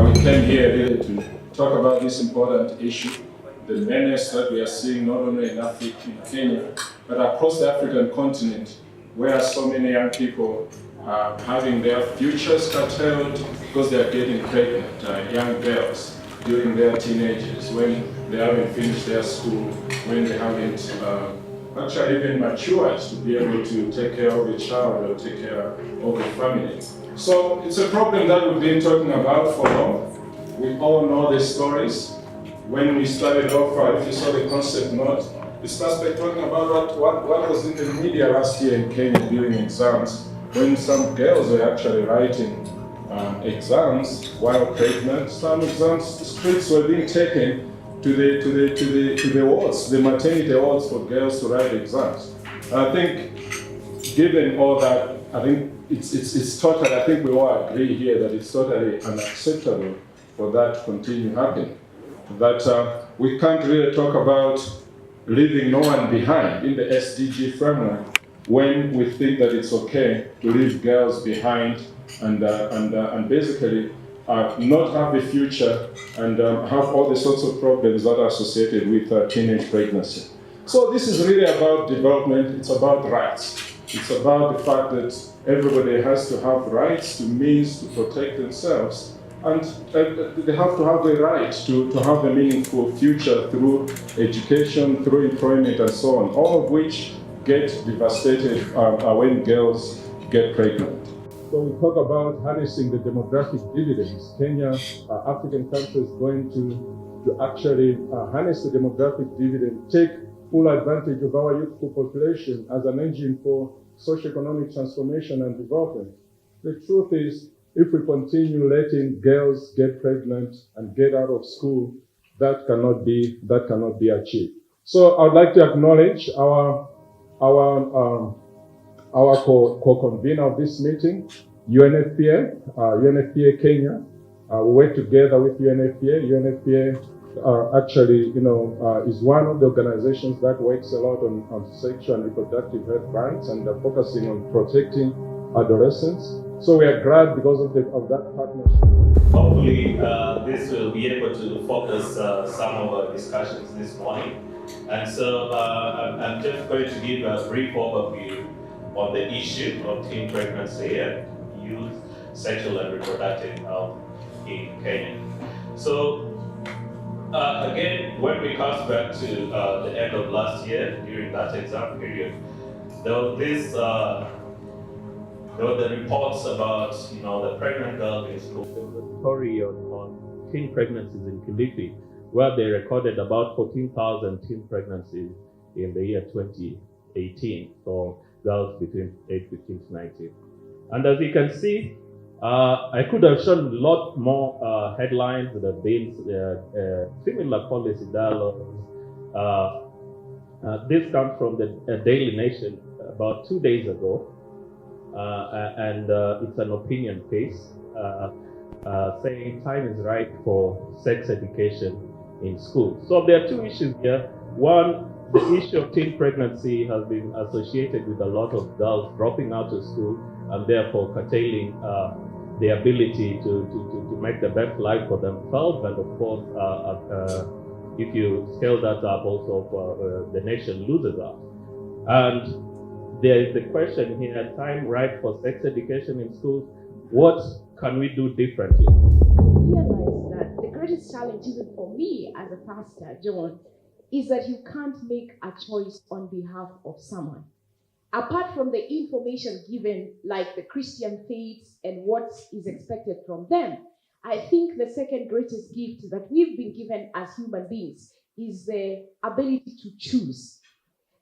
we came here really to talk about this important issue, the menace that we are seeing not only in Africa, in Kenya, but across the African continent, where so many young people are having their futures curtailed because they are getting pregnant, young girls during their teenagers, when they haven't finished their school, when they haven't actually even matured to be able to take care of a child or take care of a family. So it's a problem that we've been talking about for long. We all know the stories. When we started off, if you saw the concept note, we started by talking about what was in the media last year in Kenya during exams, when some girls were actually writing exams while pregnant. Some exams, streets were being taken to the wards, the maternity wards for girls to write exams. I think, given all that, I think it's totally, I think we all agree here that it's totally unacceptable for that to continue happening. That we can't really talk about leaving no one behind in the SDG framework when we think that it's okay to leave girls behind and basically not have a future and have all the sorts of problems that are associated with teenage pregnancy. So this is really about development, it's about rights. It's about the fact that everybody has to have rights to means to protect themselves, and they have to have the right to have a meaningful future through education, through employment, and so on, all of which get devastated when girls get pregnant. So we talk about harnessing the demographic dividends. Kenya, African countries, going to actually harness the demographic dividend, take full advantage of our youthful population as an engine for socioeconomic transformation and development. The truth is, if we continue letting girls get pregnant and get out of school, that cannot be achieved. So I'd like to acknowledge our co-convener of this meeting, UNFPA, UNFPA Kenya. We work together with UNFPA. UNFPA actually, is one of the organizations that works a lot on sexual and reproductive health rights and focusing on protecting adolescents. So we are glad because of that partnership. Hopefully, this will be able to focus some of our discussions this morning. And so I'm just going to give a brief overview on the issue of teen pregnancy and youth sexual and reproductive health in Kenya. So again, when we cast back to the end of last year, during that exam period, there were the reports about, the pregnant girl in school. There was a story on teen pregnancies in Kilifi, where they recorded about 14,000 teen pregnancies in the year 2018 for girls between age 15 to 19. And as you can see, I could have shown a lot more headlines that have been similar policy dialogues. This comes from the Daily Nation about 2 days ago. And it's an opinion piece saying time is right for sex education in school. So there are two issues here. One, the issue of teen pregnancy has been associated with a lot of girls dropping out of school and therefore curtailing the ability to make the best life for themselves, and of course, if you scale that up, also the nation loses out. And there is the question here, time right for sex education in schools. What can we do differently? I realize that the greatest challenge, even for me as a pastor, John, is that you can't make a choice on behalf of someone. Apart from the information given, like the Christian faiths and what is expected from them, I think the second greatest gift that we've been given as human beings is the ability to choose.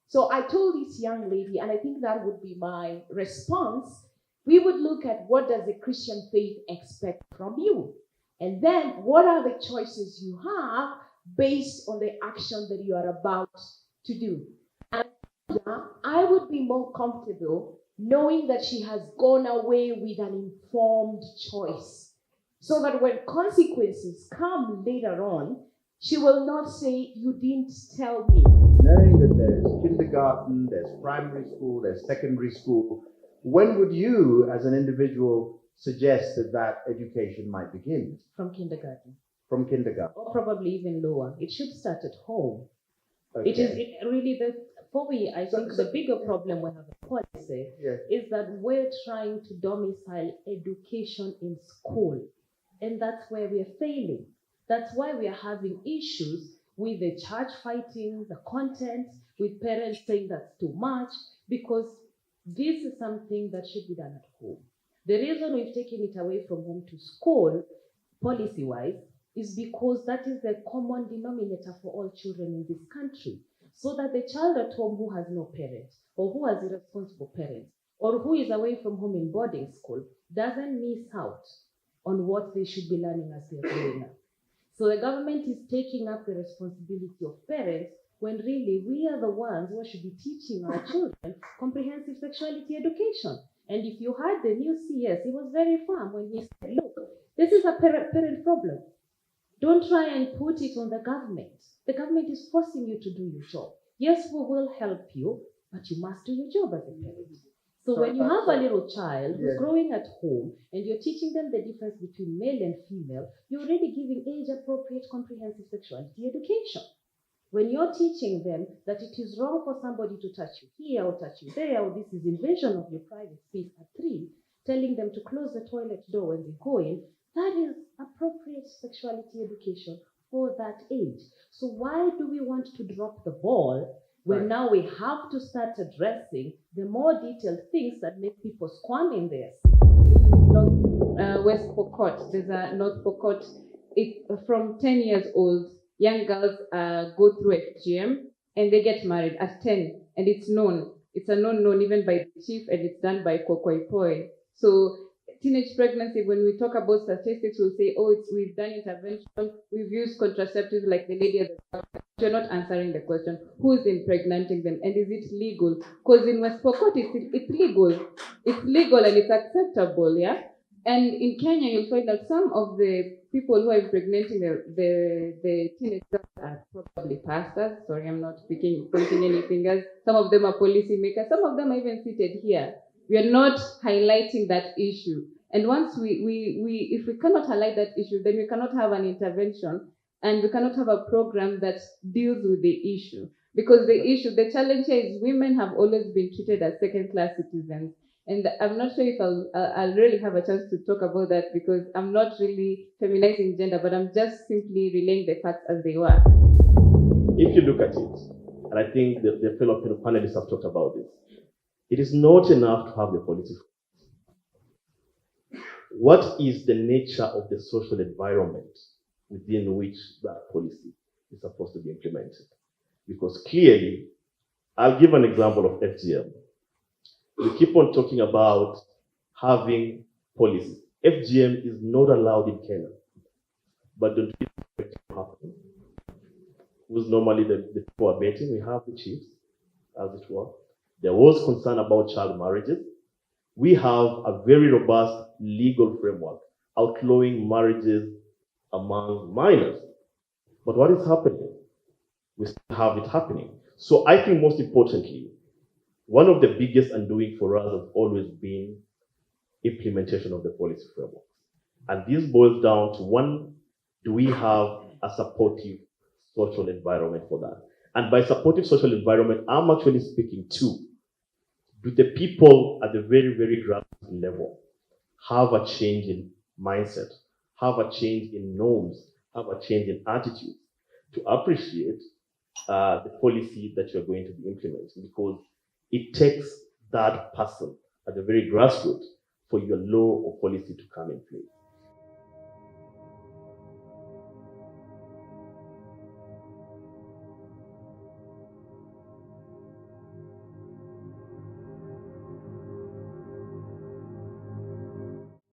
So I told this young lady, and I think that would be my response, we would look at what does the Christian faith expect from you? And then what are the choices you have based on the action that you are about to do? And I would be more comfortable knowing that she has gone away with an informed choice, so that when consequences come later on, she will not say, you didn't tell me. Knowing that there's kindergarten, there's primary school, there's secondary school, when would you as an individual suggested that education might begin From kindergarten. from kindergarten. Or probably even lower. It should start at home. Okay. It really, for me, I think the bigger problem we have in policy Yes. is that we're trying to domicile education in school. And that's where we are failing. That's why we are having issues with the church fighting, the content, with parents saying that's too much, because this is something that should be done at home. The reason we've taken it away from home to school, policy-wise, is because that is the common denominator for all children in this country. So that the child at home who has no parent, or who has irresponsible parents, or who is away from home in boarding school, doesn't miss out on what they should be learning as they're growing up. So the government is taking up the responsibility of parents, when really we are the ones who should be teaching our children comprehensive sexuality education. And if you heard the new CS, he was very firm when he said, look, this is a parent problem. Don't try and put it on the government. The government is forcing you to do your job. Yes, we will help you, but you must do your job as a parent. So when you have a little child who's growing at home and you're teaching them the difference between male and female, you're already giving age-appropriate comprehensive sexuality education. When you're teaching them that it is wrong for somebody to touch you here or touch you there, or this is invasion of your private space at 3, telling them to close the toilet door when they go in, that is appropriate sexuality education for that age. So why do we want to drop the ball when now we have to start addressing the more detailed things that make people squirm in their seats? West Pokot, there's a North Pokot, from 10 years old, young girls go through FGM and they get married at 10, and it's known. It's a known even by the chief, and it's done by Kokoipoi. So teenage pregnancy, when we talk about statistics, we'll say, oh, we've done intervention, we've used contraceptives like the lady at the top. You're not answering the question, who's impregnating them, and is it legal? Because in West Pokot, it's legal. It's legal and it's acceptable, yeah? And in Kenya, you'll find that some of the people who are impregnating the teenagers are probably pastors. Sorry, I'm not pointing any fingers. Some of them are policymakers. Some of them are even seated here. We are not highlighting that issue. And once if we cannot highlight that issue, then we cannot have an intervention, and we cannot have a program that deals with the issue. Because the challenge here is women have always been treated as second-class citizens. And I'm not sure if I'll really have a chance to talk about that, because I'm not really feminizing gender, but I'm just simply relaying the facts as they were. If you look at it, and I think the fellow panelists have talked about this, it is not enough to have the policy. What is the nature of the social environment within which that policy is supposed to be implemented? Because clearly, I'll give an example of FGM. We keep on talking about having policy. FGM is not allowed in Kenya, but don't we expect it to happen? Who's normally the people who are betting? We have the chiefs, as it were. There was concern about child marriages. We have a very robust legal framework outlawing marriages among minors. But what is happening? We still have it happening. So I think most importantly, one of the biggest undoing for us has always been implementation of the policy framework. And this boils down to, one, do we have a supportive social environment for that? And by supportive social environment, I'm actually speaking to, do the people at the very, very grassroots level have a change in mindset, have a change in norms, have a change in attitude to appreciate the policy that you're going to be implementing? Because it takes that person at the very grassroots for your law or policy to come in place.